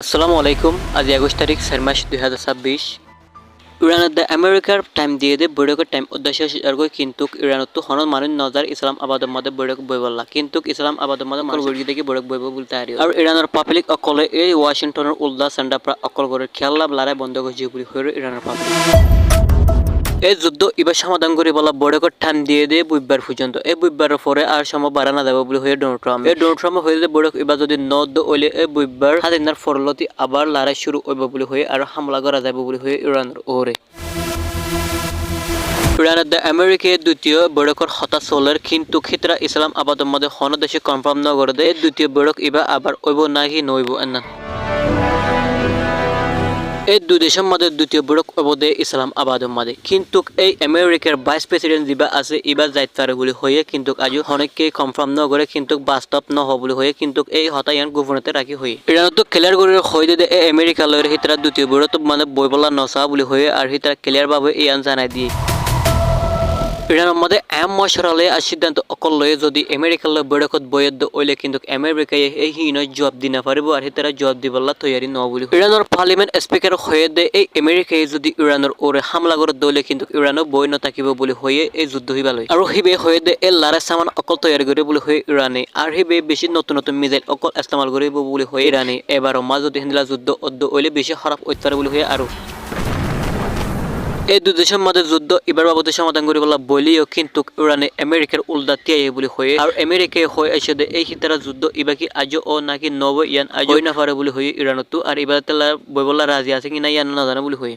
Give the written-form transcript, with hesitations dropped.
আসসালামু আলাইকুম। আজ ২১ তারিখ ৪ মাস ২০২৬। ইরানত আমেরিকার টাইম দিয়ে দে বৈঠকের টাইম উদ্দেশ্য আরগৈ কিন্তু ইরানত হনন মানুষ নজর ইসলাম আবাদের মধ্যে বৈঠক বইবল্লা কিন্তু ইসলাম আবাদের মধ্যে মানুষ বৈঠক দেখি বৈঠক বইব বলতে আরি আর ইরানের পাবলিক অকলে এই ওয়াশিংটনের উল্দা সেন্টার প্রা অকল করে খেলা লড়াই বন্ধ করে জিবুরি হয়ে ইরানের পাবলিক এই যুদ্ধ এবার সমাধান করে বলা বৈঠকের টাইম দিয়ে দে বুধবার পর্যন্ত এই বুধবারের পরে আর সময় বাড়ানো যাবে বলে হয়ে ডোনাল্ড ট্রাম্প এই ডোনাল্ড ট্রাম্প হয়ে যে বৈঠক এবার যদি নদ ওইলে এই বুধবার হাদিনার ফরলতি আবার লড়াই শুরু হইব বলে হয়ে আর হামলা করা যাবে বলে হয়ে ইরানের ওরে ইরানের আমেরিকার দ্বিতীয় বৈঠকের হতা চলের কিন্তু ক্ষেত্রে ইসলাম আবাদের মধ্যে হন দেশে কনফার্ম ন করে দেয় দ্বিতীয় বৈঠক এবার আবার ওইব নাকি নইব এনা এই দুই দেশের মধ্যে দ্বিতীয় বৈঠক অবদে ইসলাম আবাদের মধ্যে কিন্তু এই আমেরিকার ভাইস প্রেসিডেন্ট যা আছে এবার যাইতে পারে বলে হয়ে কিন্তু আজও অনেককে কনফার্ম ন করে কিন্তু বাস্তব ন হব বলে হয়ে কিন্তু এই হতায়ান গোপনীয়তা রাখি হয়ে ইরানত তো ক্লিয়ার করে হয়ে দিয়ে এই আমেরিকা লয়ের হিতরা দ্বিতীয় বৈঠক মানে বইবলা নসা বলে হয়ে আর হিতরা ক্লিয়ার ভাবে এই আন জানাই দিয়ে ইরানের মধ্যে মশরালে আর সিদ্ধান্ত অকল লয়ে যদি আমেরিকার লয় বৈঠকত বৈয়দ্য ওইলে কিন্তু আমেরিকায় এই হিন জবাব দি না পারিব আর হিতারা জবাব দিবল্লা তৈয়ারি ন বলি ইরানের পার্লিমেন্ট স্পিকার হয়ে দে এই আমেরিকায় যদি ইরানের ওরে হামলা করে দলে কিন্তু ইরানও বই ন থাকিব বলে হয়ে এই যুদ্ধ হইবা লয় আর হিবে হয়ে দে এই লারে সামান অকল তৈয়ারি করে বলে হয়ে ইরানে আর হিবে বেশি নতুন নতুন মিসাইল অকল ইস্তেমাল করিব বলে হয়ে ইরানে এবারও মা যদি হিন্দিলা যুদ্ধ অদ্দ ওইলে বেশি খারাপ হইতে বলে হয়ে আরো এই দুই দেশের মধ্যে যুদ্ধ এবার বাবদ সমাধান করে বলা বলিও কিন্তু ইরানে আমেরিকার উল্দা তিয়াই বলে হয়ে আর আমেরিকায় হয়ে এসে এই হিতারা যুদ্ধ এবার কি আজও ও নাকি নব ইয়ান আজ না পারে বলে হয়ে ইরানত আর এবার বইবলা রাজি আছে কিনা ইয়ান না জানা বলে হয়ে